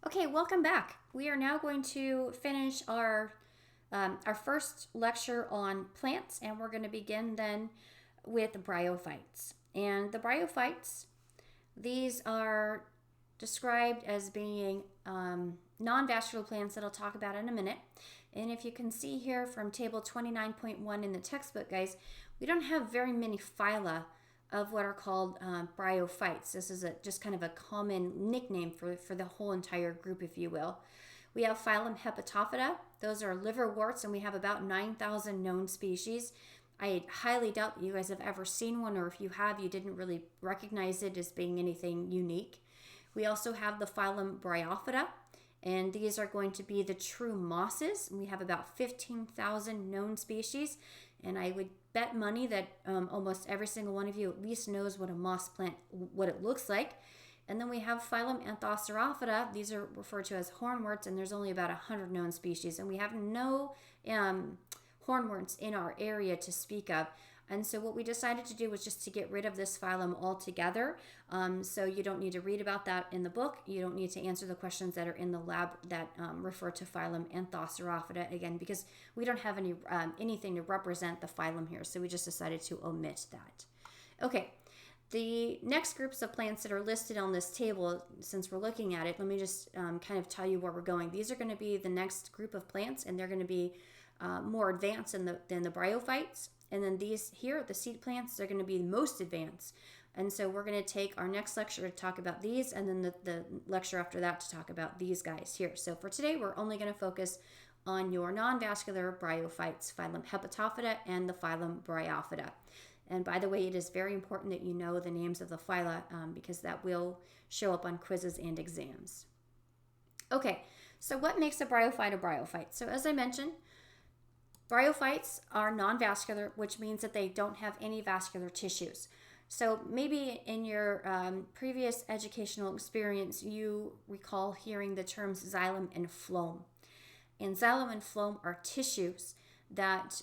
Okay, welcome back. We are now going to finish our first lecture on plants, and we're going to begin then with bryophytes. And the bryophytes, these are described as being non-vascular plants that I'll talk about in a minute. And if you can see here from table 29.1 in the textbook, guys, we don't have very many phyla of what are called bryophytes. This is just kind of a common nickname for the whole entire group, if you will. We have phylum Hepatophyta. Those are liverworts, and we have about 9,000 known species. I highly doubt that you guys have ever seen one, or if you have, you didn't really recognize it as being anything unique. We also have the phylum Bryophyta, and these are going to be the true mosses. We have about 15,000 known species, and I would bet money that almost every single one of you at least knows what a moss plant, what it looks like. And then we have phylum Anthocerophyta. These are referred to as hornworts, and there's only about 100 known species, and we have no hornworts in our area to speak of. And so what we decided to do was just to get rid of this phylum altogether. So you don't need to read about that in the book. You don't need to answer the questions that are in the lab that refer to phylum Anthocerophyta again, because we don't have anything to represent the phylum here. So we just decided to omit that. Okay. The next groups of plants that are listed on this table, since we're looking at it, let me just kind of tell you where we're going. These are going to be the next group of plants, and they're going to be more advanced than the bryophytes. And then these here, the seed plants, they're going to be the most advanced. And so we're going to take our next lecture to talk about these, and then the lecture after that to talk about these guys here. So for today, we're only going to focus on your non-vascular bryophytes, phylum Hepatophyta and the phylum Bryophyta. And by the way, it is very important that you know the names of the phyla because that will show up on quizzes and exams. Okay, so what makes a bryophyte a bryophyte? So as I mentioned, bryophytes are non-vascular, which means that they don't have any vascular tissues. So maybe in your previous educational experience, you recall hearing the terms xylem and phloem. And xylem and phloem are tissues that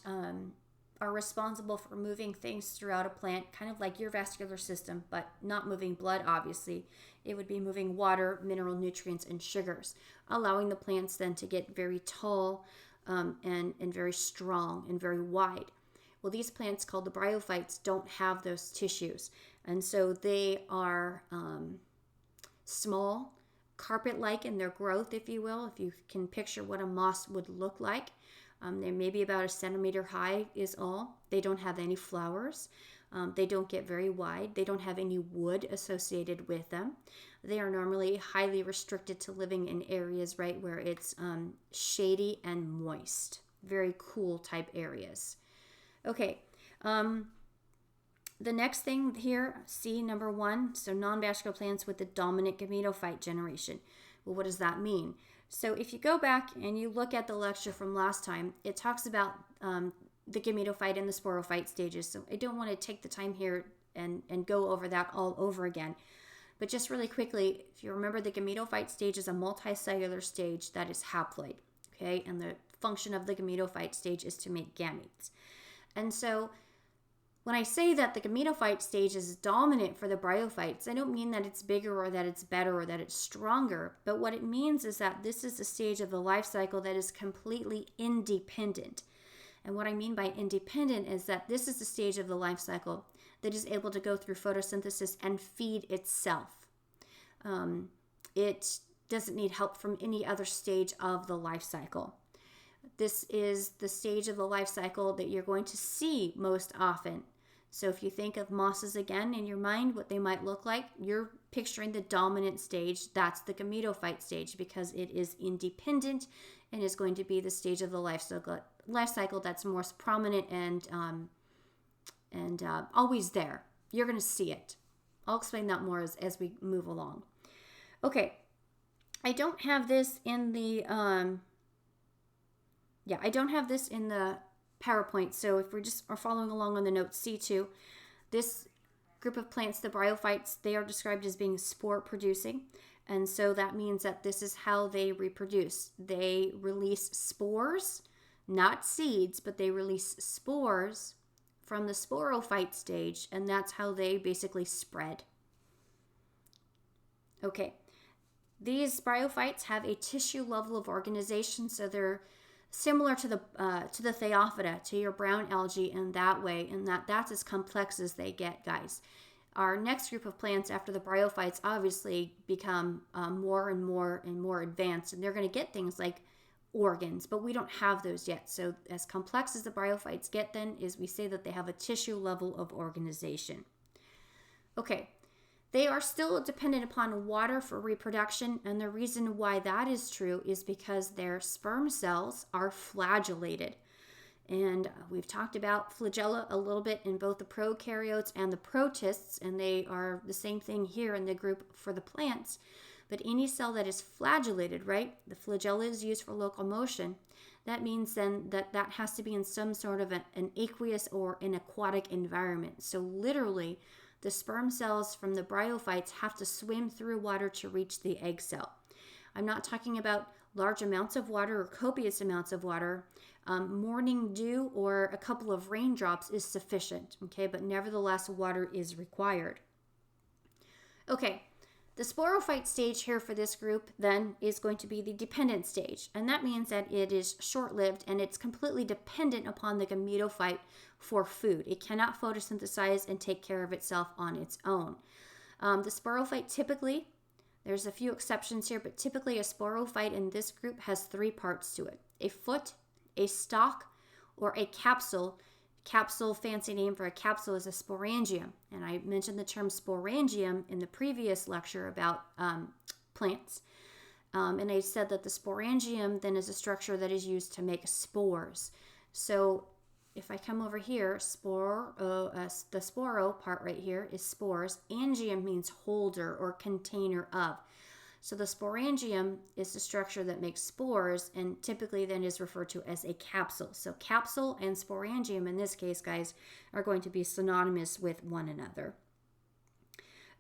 are responsible for moving things throughout a plant, kind of like your vascular system, but not moving blood, obviously. It would be moving water, mineral nutrients, and sugars, allowing the plants then to get very tall and very strong and very wide. Well, these plants called the bryophytes don't have those tissues, and so they are small, carpet-like in their growth, if you will, if you can picture what a moss would look like. They're maybe about a centimeter high is all. They don't have any flowers. They don't get very wide. They don't have any wood associated with them. They are normally highly restricted to living in areas, right, where it's shady and moist. Very cool type areas. Okay. The next thing here, C, number 1, so non-vascular plants with the dominant gametophyte generation. Well, what does that mean? So if you go back and you look at the lecture from last time, it talks about the gametophyte and the sporophyte stages. So I don't want to take the time here and go over that all over again. But just really quickly, if you remember, the gametophyte stage is a multicellular stage that is haploid. Okay, and the function of the gametophyte stage is to make gametes. And so when I say that the gametophyte stage is dominant for the bryophytes, I don't mean that it's bigger or that it's better or that it's stronger, but what it means is that this is the stage of the life cycle that is completely independent. And what I mean by independent is that this is the stage of the life cycle that is able to go through photosynthesis and feed itself. It doesn't need help from any other stage of the life cycle. This is the stage of the life cycle that you're going to see most often. So if you think of mosses again in your mind, what they might look like, you're picturing the dominant stage. That's the gametophyte stage because it is independent and is going to be the stage of the life cycle that's most prominent and always there. You're going to see it. I'll explain that more as we move along. Okay, I don't have this in the I don't have this in the PowerPoint, so if we just are following along on the notes C2, this group of plants, the bryophytes, they are described as being spore producing, and so that means that this is how they reproduce. They release spores, not seeds, but they release spores from the sporophyte stage, and that's how they basically spread. Okay, These bryophytes have a tissue level of organization, so they're similar to the Thayophyta, to your brown algae in that way, and that's as complex as they get, guys. Our next group of plants after the bryophytes obviously become more and more advanced, and they're going to get things like organs, but we don't have those yet. So as complex as the bryophytes get then is we say that they have a tissue level of organization. Okay, they are still dependent upon water for reproduction, and the reason why that is true is because their sperm cells are flagellated. And we've talked about flagella a little bit in both the prokaryotes and the protists, and they are the same thing here in the group for the plants. But any cell that is flagellated, right, the flagella is used for locomotion. That means then that has to be in some sort of an aqueous or an aquatic environment. So literally, the sperm cells from the bryophytes have to swim through water to reach the egg cell. I'm not talking about large amounts of water or copious amounts of water. Morning dew or a couple of raindrops is sufficient, okay? But nevertheless, water is required. Okay, the sporophyte stage here for this group then is going to be the dependent stage, and that means that it is short-lived and it's completely dependent upon the gametophyte for food. It cannot photosynthesize and take care of itself on its own. The sporophyte typically, there's a few exceptions here, but typically a sporophyte in this group has three parts to it: a foot, a stalk, or a capsule. Capsule, fancy name for a capsule, is a sporangium. And I mentioned the term sporangium in the previous lecture about plants. And I said that the sporangium then is a structure that is used to make spores. So if I come over here, the sporo part right here is spores. Angium means holder or container of. So the sporangium is the structure that makes spores and typically then is referred to as a capsule. So capsule and sporangium in this case, guys, are going to be synonymous with one another.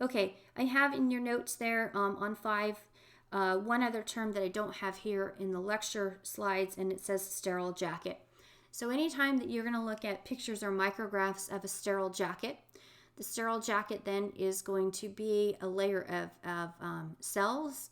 Okay, I have in your notes there on 5 one other term that I don't have here in the lecture slides, and it says sterile jacket. So anytime that you're going to look at pictures or micrographs of a sterile jacket, the sterile jacket then is going to be a layer of cells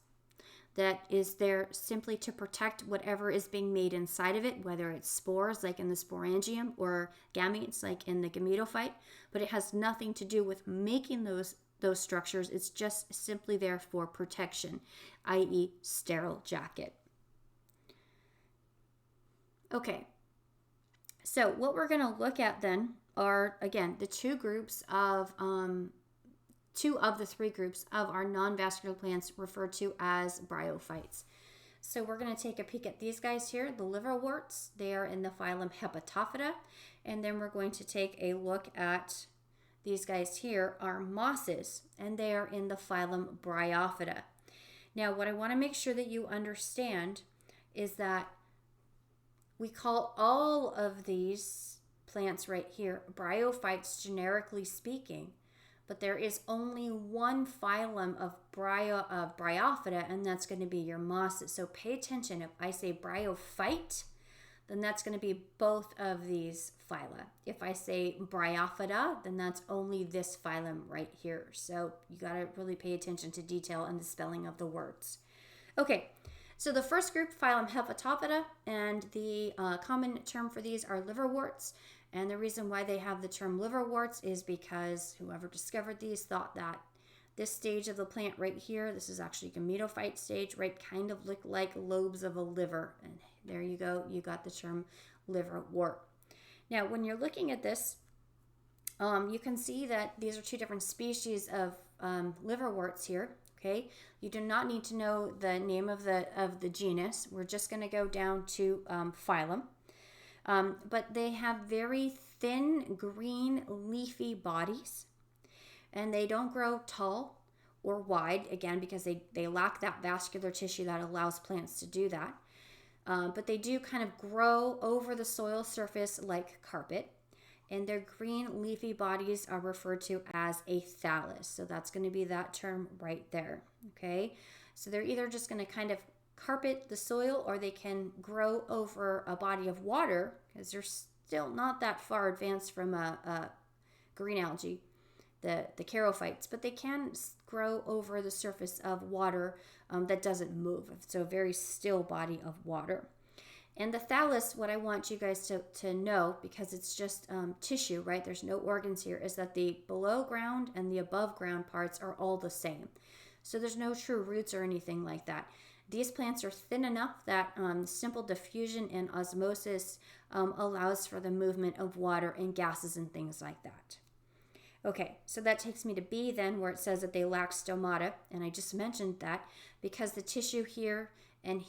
that is there simply to protect whatever is being made inside of it, whether it's spores like in the sporangium or gametes like in the gametophyte, but it has nothing to do with making those structures. It's just simply there for protection, i.e. sterile jacket. Okay, so what we're going to look at then are, again, the two of the three groups of our non-vascular plants referred to as bryophytes. So we're going to take a peek at these guys here, the liverworts. They are in the phylum Hepatophyta. And then we're going to take a look at these guys here, are mosses, and they are in the phylum Bryophyta. Now, what I want to make sure that you understand is that we call all of these plants right here bryophytes, generically speaking, but there is only one phylum of Bryophyta, and that's going to be your mosses. So pay attention. If I say bryophyte, then that's going to be both of these phyla. If I say Bryophyta, then that's only this phylum right here. So you got to really pay attention to detail and the spelling of the words. Okay, so the first group, phylum Hepatophyta, and the common term for these are liverworts. And the reason why they have the term liverworts is because whoever discovered these thought that this stage of the plant right here, this is actually gametophyte stage, right, kind of look like lobes of a liver. And there you go, you got the term liverwort. Now, when you're looking at this, you can see that these are two different species of liverworts here. Okay, you do not need to know the name of the genus. We're just going to go down to phylum. But they have very thin green leafy bodies, and they don't grow tall or wide, again, because they lack that vascular tissue that allows plants to do that. But they do kind of grow over the soil surface like carpet, and their green leafy bodies are referred to as a thallus. So that's going to be that term right there, okay? So they're either just going to kind of carpet the soil, or they can grow over a body of water, because they're still not that far advanced from a green algae. the charophytes, but they can grow over the surface of water that doesn't move. So a very still body of water. And the thallus, what I want you guys to know, because it's just tissue, right? There's no organs here, is that the below ground and the above ground parts are all the same. So there's no true roots or anything like that. These plants are thin enough that simple diffusion and osmosis allows for the movement of water and gases and things like that. Okay, so that takes me to B then, where it says that they lack stomata, and I just mentioned that because the tissue here and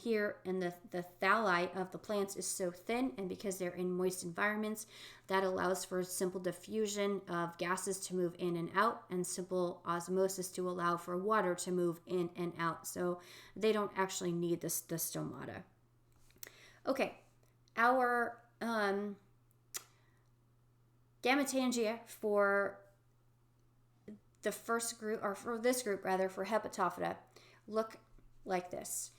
the thalli of the plants is so thin, and because they're in moist environments, that allows for simple diffusion of gases to move in and out, and simple osmosis to allow for water to move in and out. So they don't actually need the stomata. Okay, our gametangia for the first group, or for this group rather, for Hepatophyta, look like this.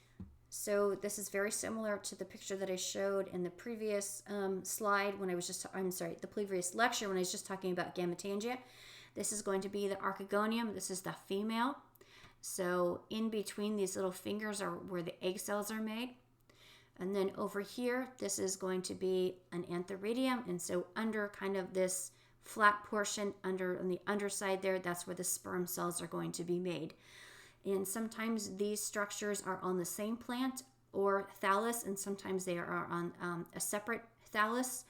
So this is very similar to the picture that I showed in the previous slide when I was just, the previous lecture when I was just talking about gametangia. This is going to be the archegonium. This is the female. So in between these little fingers are where the egg cells are made. And then over here, this is going to be an antheridium. And so under kind of this flat portion on the underside there, that's where the sperm cells are going to be made. And sometimes these structures are on the same plant or thallus, and sometimes they are on a separate thallus.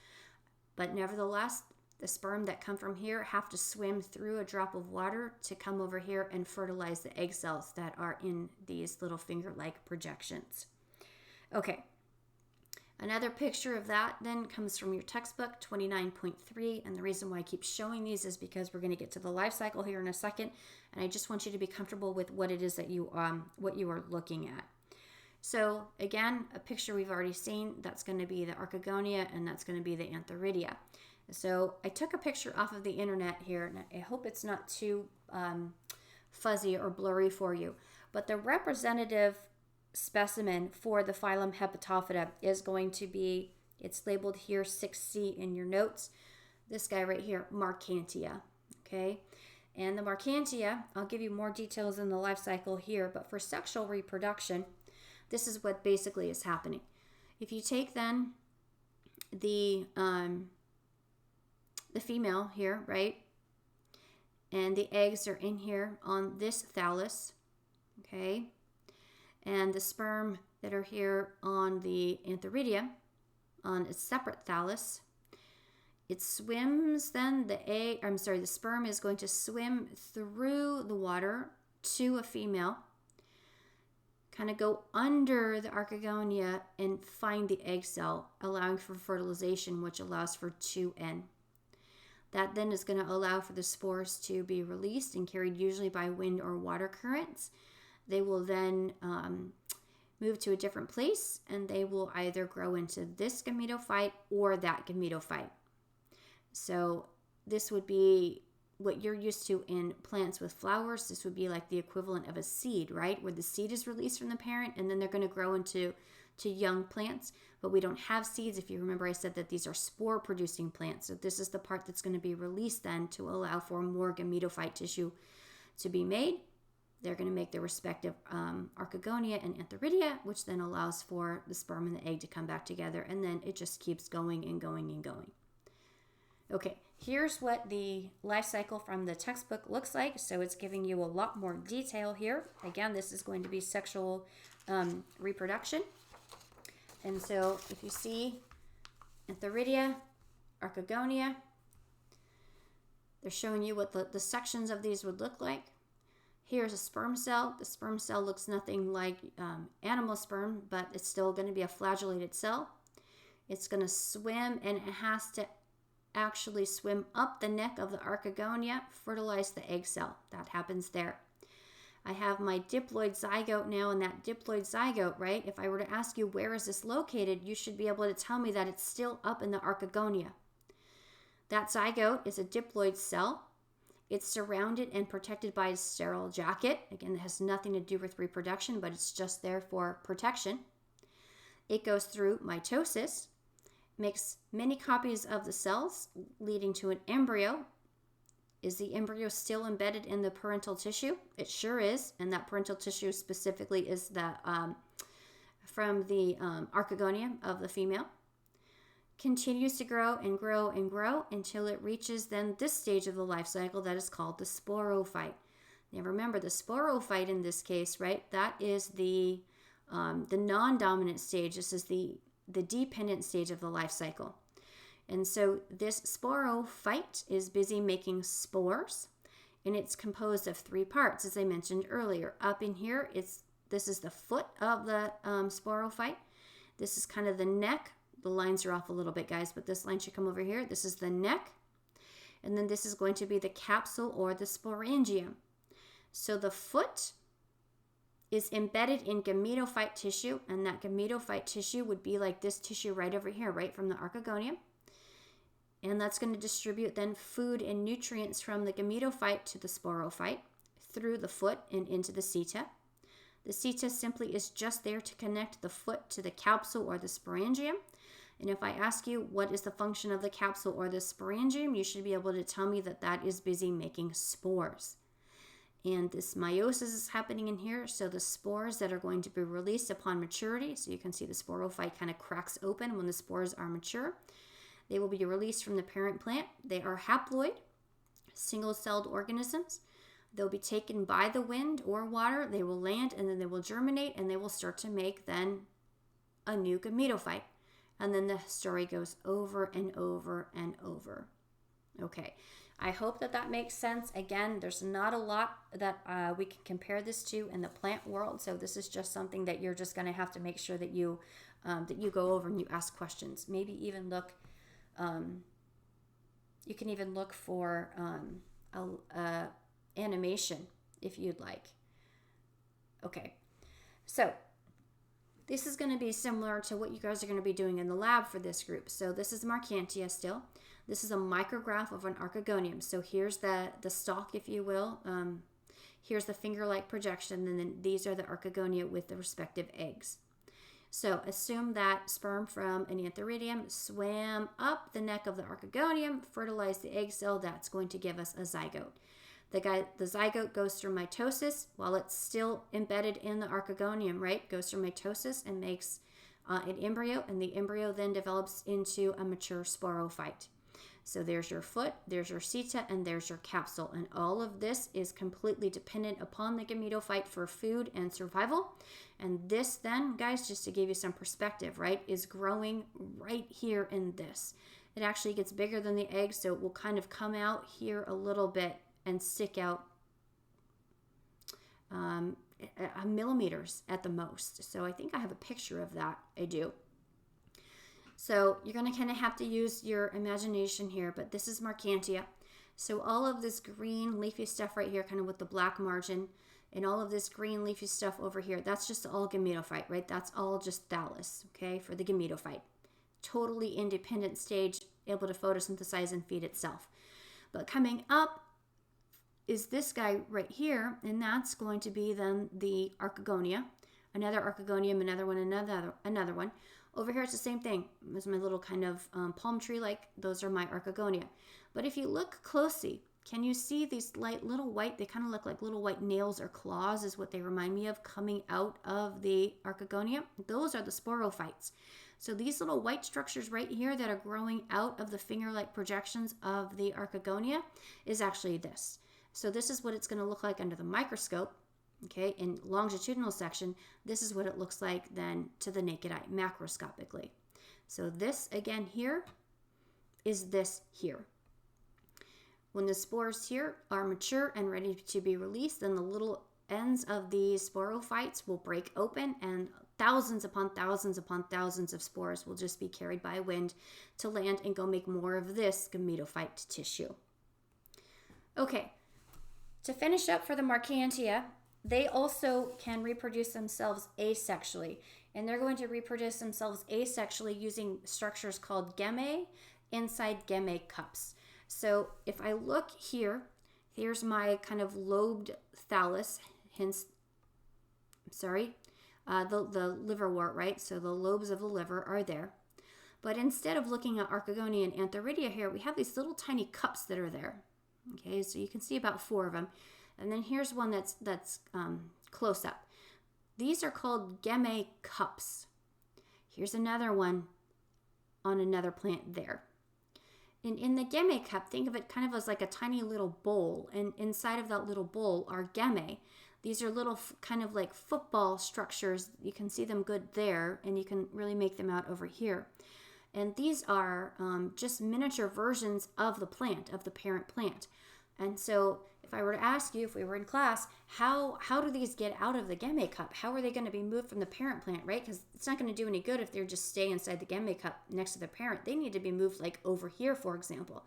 But nevertheless, the sperm that come from here have to swim through a drop of water to come over here and fertilize the egg cells that are in these little finger-like projections. Okay. Another picture of that then comes from your textbook, 29.3, and the reason why I keep showing these is because we're going to get to the life cycle here in a second, and I just want you to be comfortable with what it is that you are looking at. So again, a picture we've already seen, that's going to be the archegonia, and that's going to be the antheridia. So I took a picture off of the internet here, and I hope it's not too fuzzy or blurry for you, but the representative specimen for the phylum Hepatophyta is going to be, it's labeled here 6C in your notes, this guy right here, Marchantia, okay? And the Marchantia, I'll give you more details in the life cycle here, but for sexual reproduction, this is what basically is happening. If you take then the female here, right, and the eggs are in here on this thallus, okay, and the sperm that are here on the antheridium on a separate thallus, it swims then, the sperm is going to swim through the water to a female, kind of go under the archegonia and find the egg cell, allowing for fertilization, which allows for 2N. That then is going to allow for the spores to be released and carried usually by wind or water currents. They will then move to a different place, and they will either grow into this gametophyte or that gametophyte. So this would be what you're used to in plants with flowers. This would be like the equivalent of a seed, right? Where the seed is released from the parent, and then they're going to grow into young plants. But we don't have seeds. If you remember, I said that these are spore-producing plants. So this is the part that's going to be released then to allow for more gametophyte tissue to be made. They're going to make their respective archegonia and antheridia, which then allows for the sperm and the egg to come back together, and then it just keeps going and going and going. Okay, here's what the life cycle from the textbook looks like. So it's giving you a lot more detail here. Again, this is going to be sexual reproduction. And so if you see antheridia, archegonia, they're showing you what the sections of these would look like. Here's a sperm cell. The sperm cell looks nothing like animal sperm, but it's still going to be a flagellated cell. It's going to swim, and it has to actually swim up the neck of the archegonia, fertilize the egg cell. That happens there. I have my diploid zygote now, and that diploid zygote, right, if I were to ask you where is this located, you should be able to tell me that it's still up in the archegonia. That zygote is a diploid cell. It's surrounded and protected by a sterile jacket. Again, it has nothing to do with reproduction, but it's just there for protection. It goes through mitosis, makes many copies of the cells, leading to an embryo. Is the embryo still embedded in the parental tissue? It sure is, and that parental tissue specifically is the from the archegonium of the female. Continues to grow and grow and grow until it reaches then this stage of the life cycle that is called the sporophyte. Now remember, the sporophyte in this case, right? That is the non-dominant stage. This is the dependent stage of the life cycle. And so this sporophyte is busy making spores, and it's composed of 3 parts, as I mentioned earlier. Up in here, this is the foot of the sporophyte. This is kind of the neck. The lines are off a little bit, guys, but this line should come over here. This is the neck. And then this is going to be the capsule or the sporangium. So the foot is embedded in gametophyte tissue, and that gametophyte tissue would be like this tissue right over here, right from the archegonium. And that's going to distribute then food and nutrients from the gametophyte to the sporophyte through the foot and into the seta. The seta simply is just there to connect the foot to the capsule or the sporangium. And if I ask you what is the function of the capsule or the sporangium, you should be able to tell me that that is busy making spores. And this meiosis is happening in here, so the spores that are going to be released upon maturity, so you can see the sporophyte kind of cracks open when the spores are mature. They will be released from the parent plant. They are haploid, single-celled organisms. They'll be taken by the wind or water. They will land, and then they will germinate, and they will start to make then a new gametophyte. And then the story goes over and over and over. Okay, I hope that that makes sense. Again, there's not a lot that we can compare this to in the plant world, so this is just something that you're just going to have to make sure that you go over and you ask questions. Maybe even look. You can even look for animation if you'd like. Okay, so this is going to be similar to what you guys are going to be doing in the lab for this group. So this is Marchantia still. This is a micrograph of an archegonium. So here's the stalk, if you will. Here's the finger-like projection, and then these are the archegonia with the respective eggs. So assume that sperm from an antheridium swam up the neck of the archegonium, fertilized the egg cell. That's going to give us a zygote. The zygote goes through mitosis while it's still embedded in the archegonium, right? Goes through mitosis and makes an embryo, and the embryo then develops into a mature sporophyte. So there's your foot, there's your seta, and there's your capsule. And all of this is completely dependent upon the gametophyte for food and survival. And this then, guys, just to give you some perspective, right, is growing right here in this. It actually gets bigger than the egg, so it will kind of come out here a little bit and stick out millimeters at the most. So I think I have a picture of that. I do. So you're going to kind of have to use your imagination here, but this is Marchantia. So all of this green leafy stuff right here, kind of with the black margin, and all of this green leafy stuff over here, that's just all gametophyte, right? That's all just thallus, okay, for the gametophyte. Totally independent stage, able to photosynthesize and feed itself. But coming up is this guy right here, and that's going to be then the archegonia, another archegonium, another one, another one. Over here, it's the same thing. There's my little kind of palm tree, like those are my archegonia. But if you look closely, can you see these little white, they kind of look like little white nails or claws is what they remind me of coming out of the archegonia? Those are the sporophytes. So these little white structures right here that are growing out of the finger-like projections of the archegonia is actually this. So this is what it's going to look like under the microscope. Okay, in longitudinal section, this is what it looks like then to the naked eye, macroscopically. So this, again, here is this here. When the spores here are mature and ready to be released, then the little ends of these sporophytes will break open, and thousands upon thousands upon thousands of spores will just be carried by wind to land and go make more of this gametophyte tissue. Okay, to finish up for the Marchantia, they also can reproduce themselves asexually, and they're going to reproduce themselves asexually using structures called gemae inside gemae cups. So if I look here, here's my kind of lobed thallus, hence, the liverwort, right? So the lobes of the liver are there. But instead of looking at archegonia and antheridia here, we have these little tiny cups that are there. Okay, so you can see about 4 of them. And then here's one that's close up. These are called gemme cups. Here's another one on another plant there. And in the gemme cup, think of it kind of as like a tiny little bowl. And inside of that little bowl are gemme. These are little kind of like football structures. You can see them good there, and you can really make them out over here. And these are just miniature versions of the plant, of the parent plant. And so if I were to ask you, if we were in class, how do these get out of the gemme cup? How are they going to be moved from the parent plant, right? Because it's not going to do any good if they're just staying inside the gemme cup next to the parent. They need to be moved like over here, for example.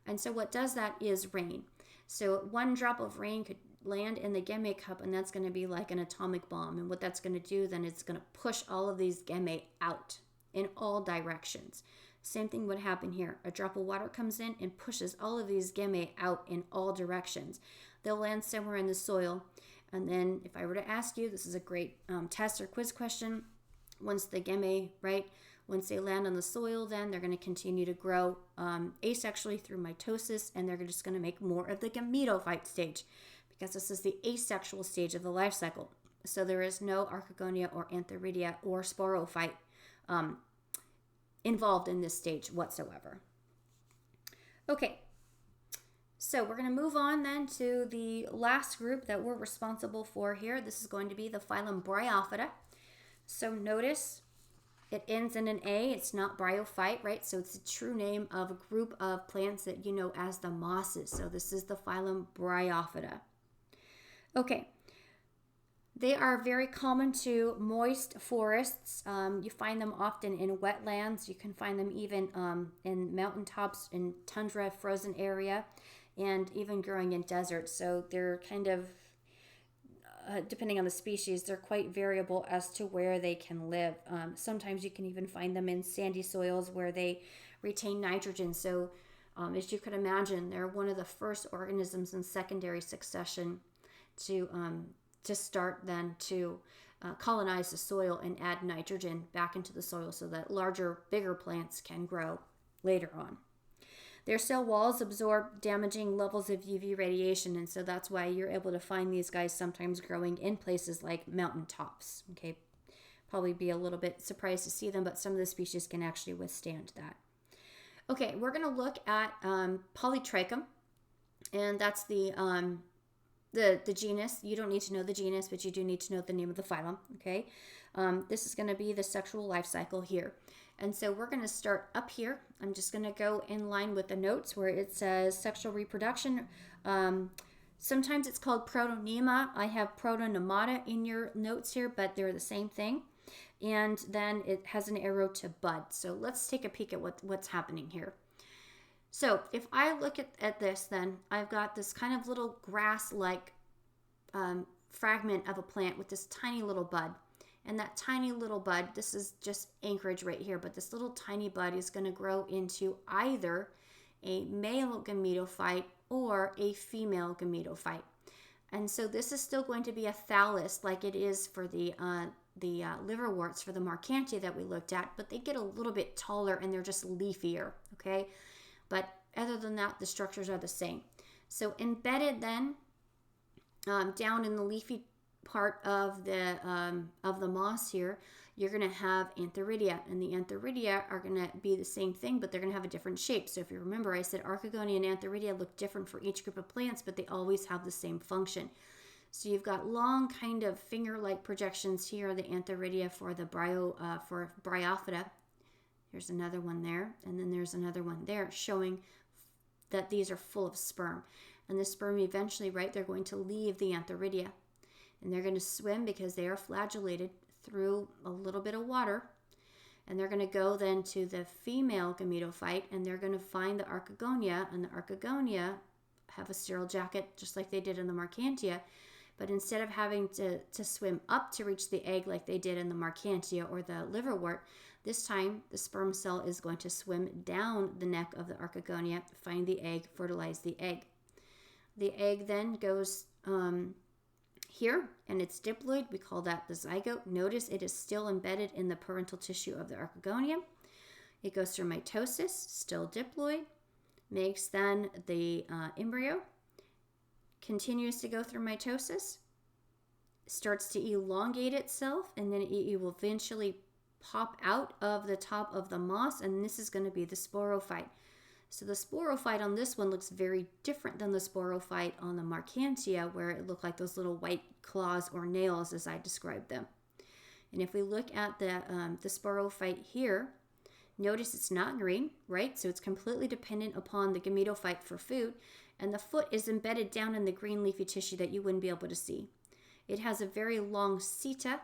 And so what does that is rain. So one drop of rain could land in the gemme cup, and that's going to be like an atomic bomb. And what that's going to do then is going to push all of these gemme out in all directions. Same thing would happen here. A drop of water comes in and pushes all of these gemme out in all directions. They'll land somewhere in the soil. And then if I were to ask you, this is a great test or quiz question, once the gemme, right, once they land on the soil, then they're going to continue to grow asexually through mitosis, and they're just going to make more of the gametophyte stage, because this is the asexual stage of the life cycle. So there is no archegonia or antheridia or sporophyte involved in this stage whatsoever. Okay, so we're going to move on then to the last group that we're responsible for here. This is going to be the phylum Bryophyta. So notice it ends in an A. It's not bryophyte, right? So it's a true name of a group of plants that you know as the mosses. So this is the phylum Bryophyta. Okay. They are very common to moist forests. You find them often in wetlands. You can find them even in mountaintops, in tundra, frozen area, and even growing in deserts. So they're kind of, depending on the species, they're quite variable as to where they can live. Sometimes you can even find them in sandy soils where they retain nitrogen. So as you could imagine, they're one of the first organisms in secondary succession to start then to colonize the soil and add nitrogen back into the soil so that larger, bigger plants can grow later on. Their cell walls absorb damaging levels of UV radiation, and so that's why you're able to find these guys sometimes growing in places like mountaintops. Okay, probably be a little bit surprised to see them, but some of the species can actually withstand that. Okay, we're going to look at Polytrichum, and that's the genus. You don't need to know the genus, but you do need to know the name of the phylum, okay? This is going to be the sexual life cycle here. And so we're going to start up here. I'm just going to go in line with the notes where it says sexual reproduction. Sometimes it's called protonema. I have protonemata in your notes here, but they're the same thing. And then it has an arrow to bud. So let's take a peek at what's happening here. So if I look at this, then I've got this kind of little grass-like fragment of a plant with this tiny little bud. And that tiny little bud, this is just anchorage right here, but this little tiny bud is going to grow into either a male gametophyte or a female gametophyte. And so this is still going to be a thallus like it is for the liverworts for the Marcantia that we looked at, but they get a little bit taller and they're just leafier, okay? But other than that, the structures are the same. So embedded then down in the leafy part of the moss here, you're going to have antheridia, and the antheridia are going to be the same thing, but they're going to have a different shape. So if you remember, I said archegonia and antheridia look different for each group of plants, but they always have the same function. So you've got long kind of finger-like projections here of the antheridia for the for Bryophyta. There's another one there, and then there's another one there showing that these are full of sperm. And the sperm eventually, right, they're going to leave the antheridia. And they're going to swim because they are flagellated through a little bit of water. And they're going to go then to the female gametophyte, and they're going to find the archegonia. And the archegonia have a sterile jacket just like they did in the Marcantia. But instead of having to swim up to reach the egg like they did in the Marcantia or the liverwort, this time the sperm cell is going to swim down the neck of the archegonia, find the egg, fertilize the egg. The egg then goes here, and it's diploid. We call that the zygote. Notice it is still embedded in the parental tissue of the archegonia. It goes through mitosis, still diploid. makes then the embryo, continues to go through mitosis, starts to elongate itself, and then it will eventually pop out of the top of the moss, and this is going to be the sporophyte. So the sporophyte on this one looks very different than the sporophyte on the Marcantia, where it looked like those little white claws or nails as I described them. And if we look at the sporophyte here, notice it's not green, right? So it's completely dependent upon the gametophyte for food, and the foot is embedded down in the green leafy tissue that you wouldn't be able to see. It has a very long seta,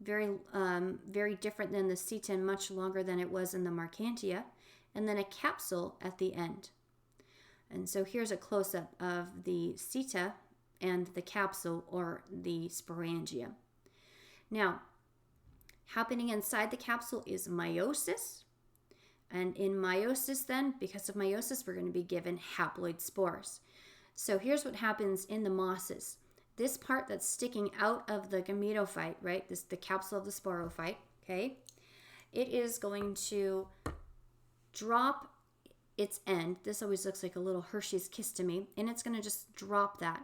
very different than the seta and much longer than it was in the Marcantia, and then a capsule at the end. And so here's a close-up of the seta and the capsule, or the sporangium. Now, happening inside the capsule is meiosis. And in meiosis then, because of meiosis, we're going to be given haploid spores. So here's what happens in the mosses. This part that's sticking out of the gametophyte, right, this the capsule of the sporophyte, okay, it is going to drop its end. This always looks like a little Hershey's Kiss to me, and it's going to just drop that.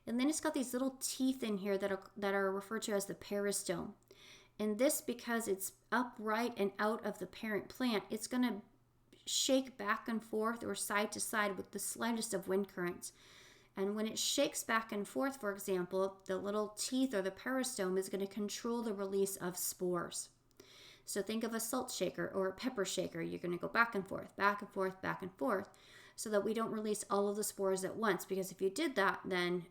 And then it's got these little teeth in here that are referred to as the peristome. And this, because it's upright and out of the parent plant, it's going to shake back and forth or side to side with the slightest of wind currents. And when it shakes back and forth, for example, the little teeth or the peristome is going to control the release of spores. So think of a salt shaker or a pepper shaker. You're going to go back and forth, back and forth, back and forth, so that we don't release all of the spores at once. Because if you did that, then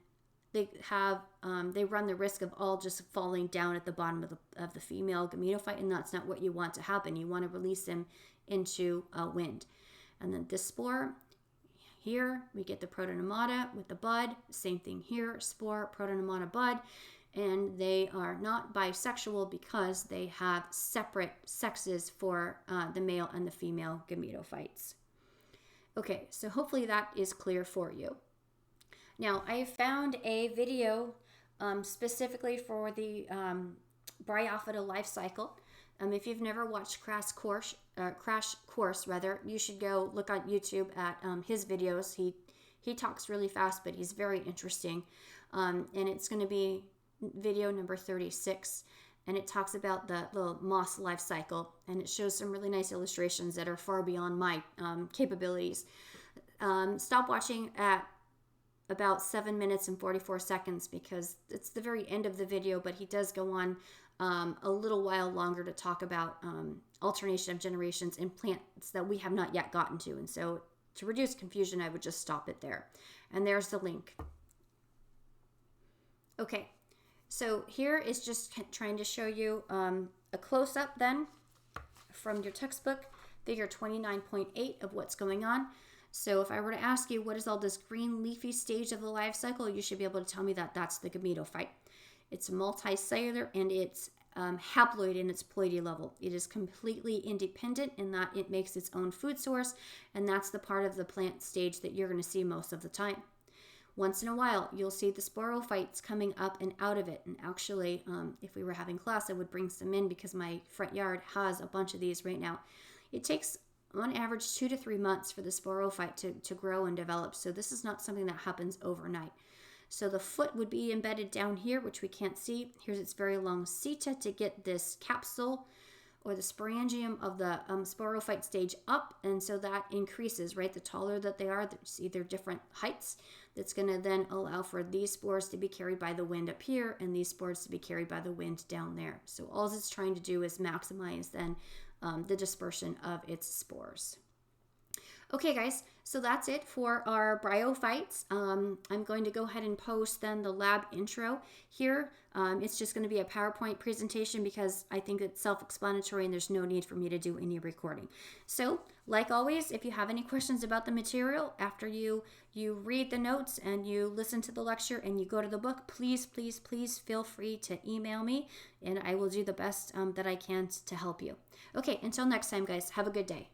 they run the risk of all just falling down at the bottom of the female gametophyte, and that's not what you want to happen. You want to release them into wind. And then this spore, here we get the protonemata with the bud. Same thing here, spore, protonemata, bud. And they are not bisexual because they have separate sexes for the male and the female gametophytes. Okay, so hopefully that is clear for you. Now, I found a video specifically for the Bryophyte life cycle. If you've never watched Crash Course, you should go look on YouTube at his videos. He talks really fast, but he's very interesting. And it's going to be video number 36, and it talks about the little moss life cycle, and it shows some really nice illustrations that are far beyond my capabilities. Stop watching at about 7 minutes and 44 seconds because it's the very end of the video, but he does go on a little while longer to talk about alternation of generations in plants that we have not yet gotten to. And so to reduce confusion, I would just stop it there. And there's the link. Okay, so here is just trying to show you a close-up then from your textbook, figure 29.8 of what's going on. So if I were to ask you, what is all this green leafy stage of the life cycle, you should be able to tell me that that's the gametophyte. It's multicellular, and it's haploid in its ploidy level. It is completely independent in that it makes its own food source, and that's the part of the plant stage that you're going to see most of the time. Once in a while, you'll see the sporophytes coming up and out of it. And actually, if we were having class, I would bring some in because my front yard has a bunch of these right now. It takes, on average, 2 to 3 months for the sporophyte to grow and develop. So this is not something that happens overnight. So the foot would be embedded down here, which we can't see. Here's its very long seta to get this capsule or the sporangium of the sporophyte stage up. And so that increases, right? The taller that they are, see they're different heights. That's going to then allow for these spores to be carried by the wind up here and these spores to be carried by the wind down there. So all it's trying to do is maximize then the dispersion of its spores. Okay, guys, so that's it for our bryophytes. I'm going to go ahead and post then the lab intro here. It's just going to be a PowerPoint presentation because I think it's self-explanatory and there's no need for me to do any recording. So, like always, if you have any questions about the material after you read the notes and you listen to the lecture and you go to the book, please feel free to email me and I will do the best that I can to help you. Okay, until next time, guys, have a good day.